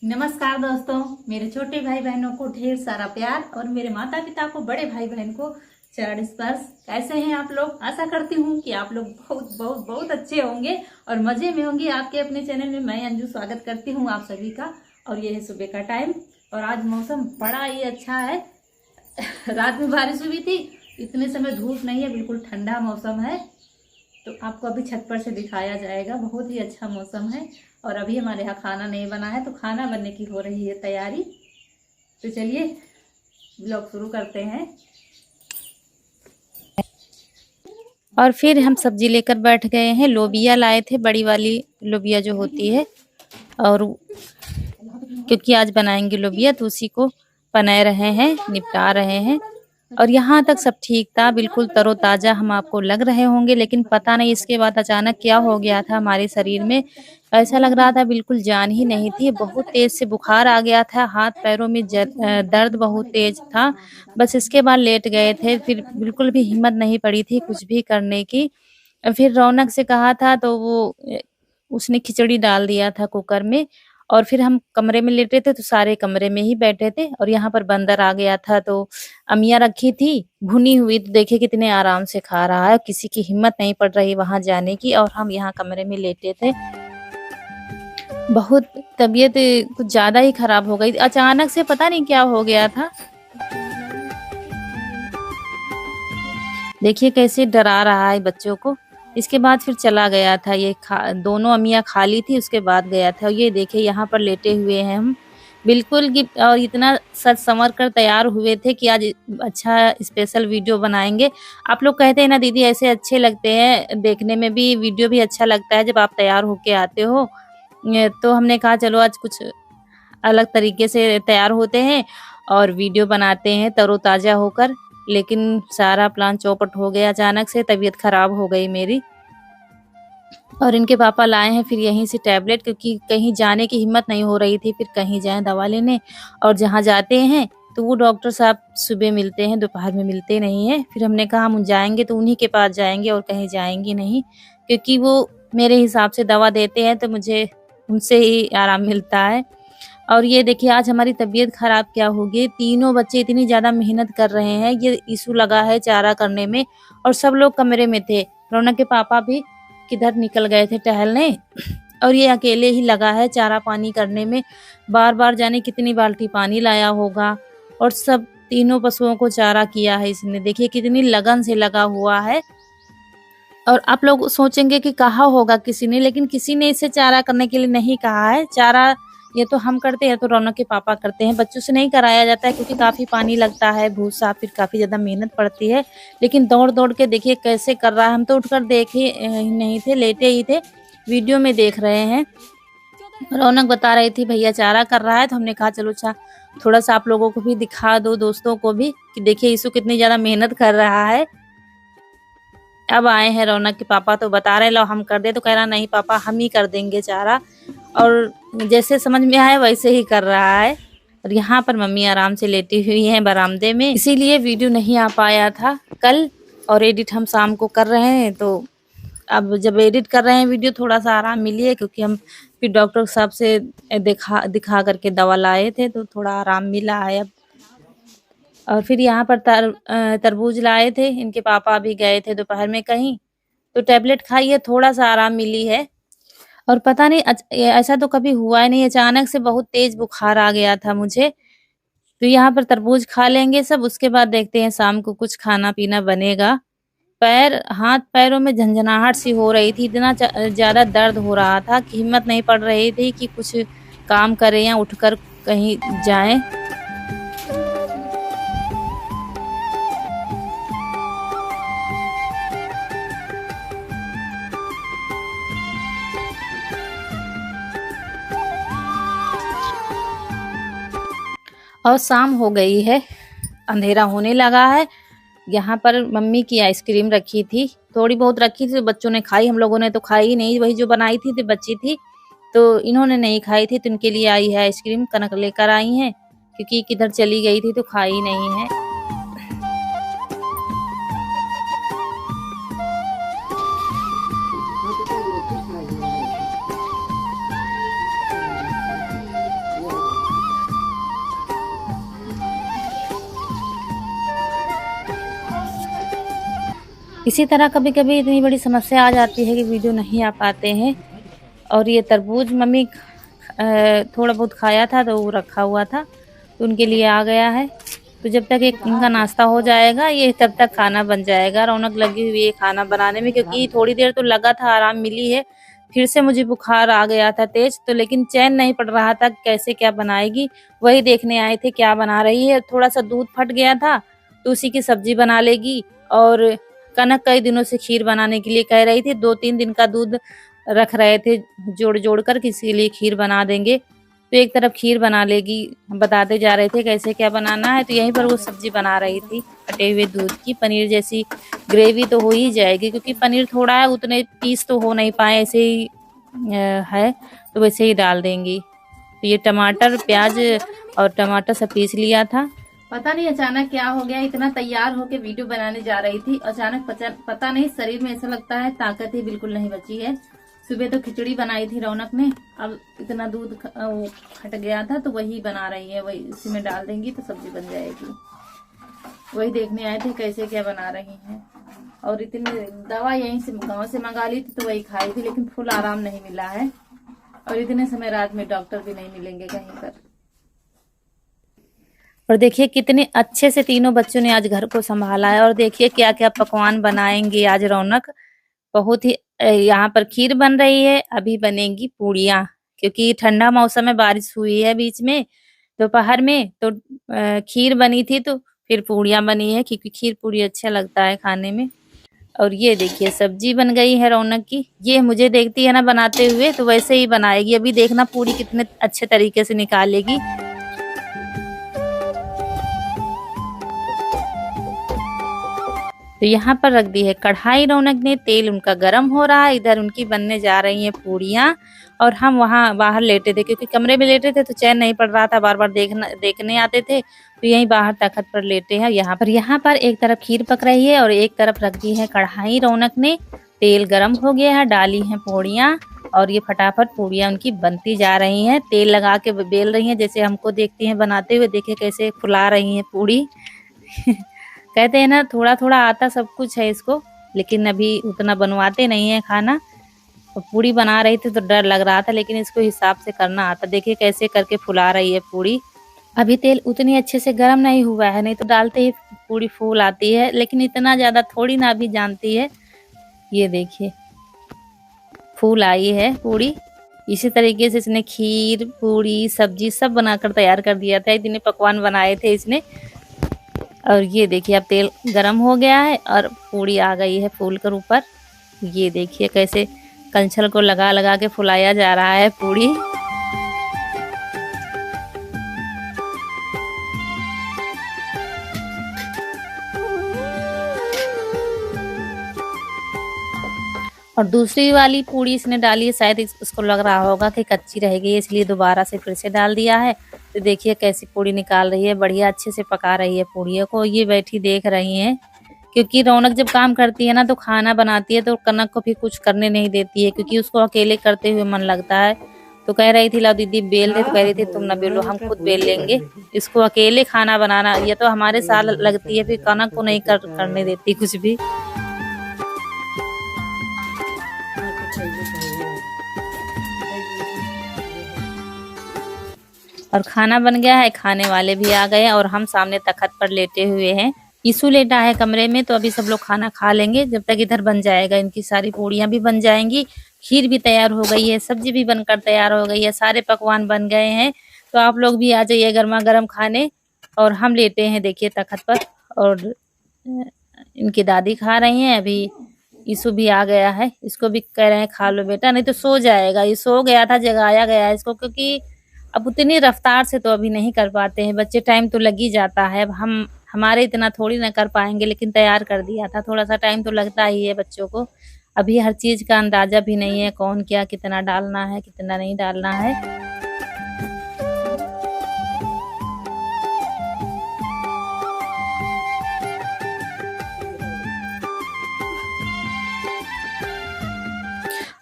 नमस्कार दोस्तों, मेरे छोटे भाई बहनों को ढेर सारा प्यार और मेरे माता पिता को, बड़े भाई बहन को चरण स्पर्श। कैसे हैं आप लोग? आशा करती हूँ कि आप लोग बहुत बहुत बहुत अच्छे होंगे और मजे में होंगे। आपके अपने चैनल में मैं अंजू स्वागत करती हूँ आप सभी का। और ये है सुबह का टाइम और आज मौसम बड़ा ही अच्छा है। रात में बारिश हुई थी, इतने समय धूप नहीं है, बिल्कुल ठंडा मौसम है। तो आपको अभी छत पर से दिखाया जाएगा, बहुत ही अच्छा मौसम है। और अभी हमारे यहाँ खाना नहीं बना है, तो खाना बनने की हो रही है तैयारी। तो चलिए ब्लॉग शुरू करते हैं। और फिर हम सब्जी लेकर बैठ गए हैं। लोबिया लाए थे, बड़ी वाली लोबिया जो होती है। और क्योंकि आज बनाएंगे लोबिया तो उसी को बना रहे हैं, निपटा रहे हैं। और यहाँ तक सब ठीक था, बिल्कुल तरोताजा हम आपको लग रहे होंगे। लेकिन पता नहीं इसके बाद अचानक क्या हो गया था हमारे शरीर में। ऐसा लग रहा था बिल्कुल जान ही नहीं थी। बहुत तेज से बुखार आ गया था, हाथ पैरों में दर्द बहुत तेज था। बस इसके बाद लेट गए थे, फिर बिल्कुल भी हिम्मत नहीं पड़ी थी कुछ भी करने की। फिर रौनक से कहा था तो वो उसने खिचड़ी डाल दिया था कुकर में। और फिर हम कमरे में लेटे थे तो सारे कमरे में ही बैठे थे। और यहाँ पर बंदर आ गया था तो अमिया रखी थी भुनी हुई, तो देखे कितने आराम से खा रहा है। किसी की हिम्मत नहीं पड़ रही वहां जाने की, और हम यहाँ कमरे में लेटे थे। बहुत तबीयत कुछ ज्यादा ही खराब हो गई, अचानक से पता नहीं क्या हो गया था। देखिए कैसे डरा रहा है बच्चों को। इसके बाद फिर चला गया था, ये दोनों अमिया खाली थी, उसके बाद गया था। और ये देखिए यहाँ पर लेटे हुए हैं हम बिल्कुल और इतना सज संवर कर तैयार हुए थे कि आज अच्छा स्पेशल वीडियो बनाएंगे। आप लोग कहते हैं ना दीदी ऐसे अच्छे लगते हैं, देखने में भी वीडियो भी अच्छा लगता है जब आप तैयार होके आते हो। तो हमने कहा चलो आज कुछ अलग तरीके से तैयार होते हैं और वीडियो बनाते हैं तरोताजा होकर। लेकिन सारा प्लान चौपट हो गया अचानक से, तबीयत खराब हो गई मेरी। और इनके पापा लाए हैं फिर यहीं से टैबलेट, क्योंकि कहीं जाने की हिम्मत नहीं हो रही थी फिर कहीं जाएं दवा लेने। और जहाँ जाते हैं तो वो डॉक्टर साहब सुबह मिलते हैं, दोपहर में मिलते नहीं हैं। फिर हमने कहा हम जाएंगे तो उन्हीं के पास जाएंगे और कहीं जाएंगे नहीं, क्योंकि वो मेरे हिसाब से दवा देते हैं तो मुझे उनसे ही आराम मिलता है। और ये देखिए आज हमारी तबीयत खराब क्या होगी। तीनों बच्चे इतनी ज्यादा मेहनत कर रहे हैं, ये इशू लगा है चारा करने में। और सब लोग कमरे में थे, रौनक के पापा भी किधर निकल गए थे टहलने। और ये अकेले ही लगा है चारा पानी करने में। बार बार जाने कितनी बाल्टी पानी लाया होगा। और सब तीनों पशुओं को चारा किया है इसने, देखिए कितनी लगन से लगा हुआ है। और आप लोग सोचेंगे कि कहा होगा किसी ने, लेकिन किसी ने इसे चारा करने के लिए नहीं कहा है। चारा ये तो हम करते हैं, तो रौनक के पापा करते हैं, बच्चों से नहीं कराया जाता है क्योंकि काफी पानी लगता है, भूसा, फिर काफी ज्यादा मेहनत पड़ती है। लेकिन दौड़ दौड़ के देखिए कैसे कर रहा है। हम तो उठकर देखे नहीं थे, लेटे ही थे, वीडियो में देख रहे हैं। रौनक बता रही थी भैया चारा कर रहा है, तो हमने कहा चलो अच्छा थोड़ा सा आप लोगों को भी दिखा दो, दोस्तों को भी, कि देखिए यीशु कितनी ज्यादा मेहनत कर रहा है। अब आए हैं रौनक के पापा, तो बता रहे लो हम कर दे, तो कह रहा नहीं पापा हम ही कर देंगे चारा। और जैसे समझ में आए वैसे ही कर रहा है। और यहाँ पर मम्मी आराम से लेटी हुई हैं बरामदे में, इसीलिए वीडियो नहीं आ पाया था कल। और एडिट हम शाम को कर रहे हैं, तो अब जब एडिट कर रहे हैं वीडियो थोड़ा सा आराम मिली है, क्योंकि हम फिर डॉक्टर साहब से दिखा करके दवा लाए थे तो थोड़ा आराम मिला है अब। और फिर यहाँ पर तरबूज लाए थे, इनके पापा भी गए थे दोपहर में कहीं, तो टैबलेट खाई है, थोड़ा सा आराम मिली है। और पता नहीं ऐसा तो कभी हुआ ही नहीं, अचानक से बहुत तेज बुखार आ गया था मुझे। तो यहाँ पर तरबूज खा लेंगे सब, उसके बाद देखते हैं शाम को कुछ खाना पीना बनेगा। हाथ पैरों में झंझनाहट सी हो रही थी, इतना ज्यादा दर्द हो रहा था कि हिम्मत नहीं पड़ रही थी कि कुछ काम करें या उठकर कहीं जाएं। और शाम हो गई है, अंधेरा होने लगा है। यहाँ पर मम्मी की आइसक्रीम रखी थी, थोड़ी बहुत रखी थी, तो बच्चों ने खाई, हम लोगों ने तो खाई नहीं, वही जो बनाई थी तो बची थी, तो इन्होंने नहीं खाई थी। तो इनके लिए आई है आइसक्रीम, कनक लेकर आई हैं, क्योंकि किधर चली गई थी तो खाई नहीं है। इसी तरह कभी-कभी इतनी बड़ी समस्या आ जाती है कि वीडियो नहीं आ पाते हैं। और ये तरबूज मम्मी थोड़ा बहुत खाया था तो वो रखा हुआ था, तो उनके लिए आ गया है। तो जब तक एक इनका नाश्ता हो जाएगा ये तब तक खाना बन जाएगा। रौनक लगी हुई है खाना बनाने में, क्योंकि थोड़ी देर तो लगा था, आराम मिली है। फिर से मुझे बुखार आ गया था तेज, तो लेकिन चैन नहीं पड़ रहा था कैसे क्या बनाएगी। वही देखने आए थे क्या बना रही है। थोड़ा सा दूध फट गया था तो उसी की सब्जी बना लेगी। और कनक कई दिनों से खीर बनाने के लिए कह रही थी, 2-3 दिन का दूध रख रहे थे जोड़ जोड़ कर किसी के लिए खीर बना देंगे। तो एक तरफ खीर बना लेगी, बताते जा रहे थे कैसे क्या बनाना है। तो यहीं पर वो सब्जी बना रही थी फटे हुए दूध की। पनीर जैसी ग्रेवी तो हो ही जाएगी, क्योंकि पनीर थोड़ा है, उतने पीस तो हो नहीं पाए, ऐसे ही है, तो वैसे ही डाल देंगी। तो ये टमाटर प्याज और टमाटर सब पीस लिया था। पता नहीं अचानक क्या हो गया, इतना तैयार होके वीडियो बनाने जा रही थी, अचानक पता नहीं शरीर में ऐसा लगता है ताकत ही बिल्कुल नहीं बची है। सुबह तो खिचड़ी बनाई थी रौनक ने, अब इतना दूध फट गया था तो वही बना रही है, वही इसी में डाल देंगी तो सब्जी बन जाएगी। वही देखने आए थे कैसे क्या बना रही हैं। और इतनी दवा यहीं से गांव से मंगा ली थी तो वही खाई थी, लेकिन फुल आराम नहीं मिला है। और इतने समय रात में डॉक्टर भी नहीं मिलेंगे कहीं पर। और देखिए कितने अच्छे से तीनों बच्चों ने आज घर को संभाला है। और देखिए क्या क्या पकवान बनाएंगे आज रौनक। बहुत ही यहाँ पर खीर बन रही है, अभी बनेंगी पूड़ियाँ, क्योंकि ठंडा मौसम में बारिश हुई है बीच में दोपहर में, तो खीर बनी थी तो फिर पूड़ियाँ बनी है, क्योंकि खीर पूड़ी अच्छा लगता है खाने में। और ये देखिए सब्जी बन गई है रौनक की। ये मुझे देखती है ना बनाते हुए, तो वैसे ही बनाएगी। अभी देखना पूड़ी कितने अच्छे तरीके से निकालेगी। तो यहाँ पर रख दी है कढ़ाई रौनक ने, तेल उनका गर्म हो रहा है। इधर उनकी बनने जा रही हैं पूड़ियाँ। और हम वहाँ बाहर लेटे थे, क्योंकि कमरे में लेटे थे तो चैन नहीं पड़ रहा था, बार बार देखने आते थे, तो यहीं बाहर तख्त पर लेटे हैं। यहाँ पर एक तरफ खीर पक रही है और एक तरफ रख दी है कढ़ाई रौनक ने। तेल गर्म हो गया है, डाली है पूड़ियाँ और ये फटाफट पूड़ियाँ उनकी बनती जा रही हैं। तेल लगा के बेल रही हैं, जैसे हमको देखती हैं बनाते हुए। देखिए कैसे फुला रही हैं पूड़ी। कहते हैं ना थोड़ा थोड़ा आता सब कुछ है इसको, लेकिन अभी उतना बनवाते नहीं है खाना। पूड़ी बना रही थी तो डर लग रहा था, लेकिन इसको हिसाब से करना आता। देखिए कैसे करके फुला रही है पूड़ी। अभी तेल उतनी अच्छे से गर्म नहीं हुआ है, नहीं तो डालते ही पूड़ी फूल आती है, लेकिन इतना ज्यादा थोड़ी ना अभी जानती है। ये देखिए फूल आई है पूड़ी। इसी तरीके से इसने खीर पूड़ी सब्जी सब बनाकर तैयार कर दिया था। इतने पकवान बनाए थे इसने। और ये देखिए अब तेल गरम हो गया है और पूड़ी आ गई है फूल कर ऊपर। ये देखिए कैसे कंछल को लगा लगा के फुलाया जा रहा है पूड़ी। और दूसरी वाली पूड़ी इसने डाली है, शायद इसको लग रहा होगा कि कच्ची रहेगी, इसलिए दोबारा से फिर से डाल दिया है। तो देखिए कैसी पूड़ी निकाल रही है, बढ़िया अच्छे से पका रही है पूड़ियों को। ये बैठी देख रही हैं, क्योंकि रौनक जब काम करती है ना तो खाना बनाती है तो कनक को भी कुछ करने नहीं देती है, क्योंकि उसको अकेले करते हुए मन लगता है। तो कह रही थी लाओ दीदी बेल दे, तो कह रही थी तुम ना बेलो, हम खुद बेल लेंगे। इसको अकेले खाना बनाना ये तो हमारे साथ लगती है, फिर कनक को नहीं करने देती कुछ भी। और खाना बन गया है, खाने वाले भी आ गए और हम सामने तख्त पर लेटे हुए हैं। यीशु लेटा है कमरे में, तो अभी सब लोग खाना खा लेंगे जब तक इधर बन जाएगा। इनकी सारी पूड़ियाँ भी बन जाएंगी, खीर भी तैयार हो गई है, सब्जी भी बनकर तैयार हो गई है, सारे पकवान बन गए हैं। तो आप लोग भी आ जाइए गर्मा गर्म खाने। और हम लेटे हैं देखिए तख्त पर, और इनकी दादी खा रही हैं। अभी यीशु भी आ गया है, इसको भी कह रहे हैं खा लो बेटा, नहीं तो सो जाएगा। ये सो गया था, जगाया गया है इसको, क्योंकि अब उतनी रफ्तार से तो अभी नहीं कर पाते हैं बच्चे, टाइम तो लग ही जाता है। अब हमारे इतना थोड़ी ना कर पाएंगे, लेकिन तैयार कर दिया था। थोड़ा सा टाइम तो लगता ही है बच्चों को, अभी हर चीज का अंदाजा भी नहीं है, कौन क्या कितना डालना है कितना नहीं डालना है।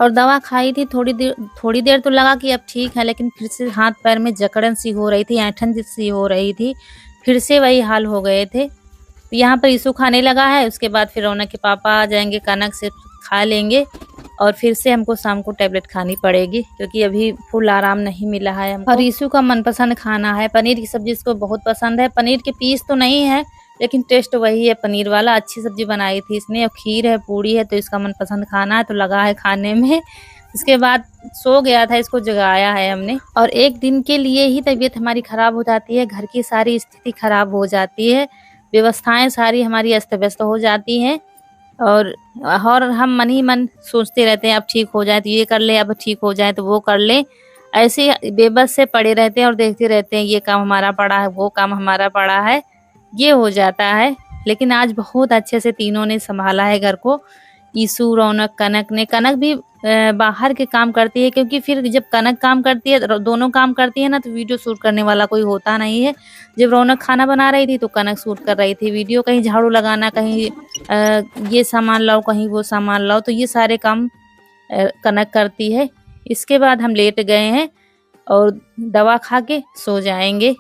और दवा खाई थी थोड़ी देर तो लगा कि अब ठीक है, लेकिन फिर से हाथ पैर में जकड़न सी हो रही थी, ऐंठन सी हो रही थी, फिर से वही हाल हो गए थे। तो यहाँ पर ईशु खाने लगा है, उसके बाद फिर रौनक के पापा आ जाएंगे, कनक से खा लेंगे और फिर से हमको शाम को टैबलेट खानी पड़ेगी क्योंकि अभी फुल आराम नहीं मिला है हमको। और ईशु का मनपसंद खाना है पनीर की सब्जी, इसको बहुत पसंद है। पनीर के पीस तो नहीं है लेकिन टेस्ट वही है पनीर वाला। अच्छी सब्जी बनाई थी इसने, और खीर है, पूड़ी है, तो इसका मनपसंद खाना है तो लगा है खाने में। इसके बाद सो गया था, इसको जगाया है हमने। और एक दिन के लिए ही तबीयत हमारी खराब हो जाती है, घर की सारी स्थिति खराब हो जाती है, व्यवस्थाएं सारी हमारी अस्त व्यस्त हो जाती हैं और हम मन ही मन सोचते रहते हैं अब ठीक हो जाए तो ये कर ले, अब ठीक हो जाए तो वो कर ले। ऐसे बेबस से पड़े रहते हैं और देखते रहते हैं ये काम हमारा पड़ा है, वो काम हमारा पड़ा है, ये हो जाता है। लेकिन आज बहुत अच्छे से तीनों ने संभाला है घर को। ईशु, रौनक, कनक ने। कनक भी बाहर के काम करती है क्योंकि फिर जब कनक काम करती है, दोनों काम करती है ना, तो वीडियो शूट करने वाला कोई होता नहीं है। जब रौनक खाना बना रही थी तो कनक शूट कर रही थी वीडियो, कहीं झाड़ू लगाना, कहीं ये सामान लाओ, कहीं वो सामान लाओ, तो ये सारे काम कनक करती है। इसके बाद हम लेट गए हैं और दवा खा के सो जाएंगे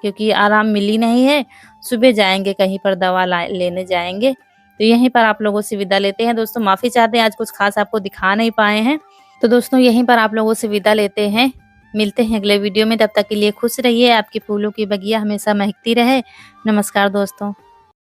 क्योंकि आराम मिली नहीं है। सुबह जाएंगे कहीं पर दवा लेने जाएंगे। तो यहीं पर आप लोगों से विदा लेते हैं दोस्तों। माफ़ी चाहते हैं आज कुछ खास आपको दिखा नहीं पाए हैं, तो दोस्तों यहीं पर आप लोगों से विदा लेते हैं। मिलते हैं अगले वीडियो में, तब तक के लिए खुश रहिए, आपकी फूलों की बगिया हमेशा महकती रहे। नमस्कार दोस्तों।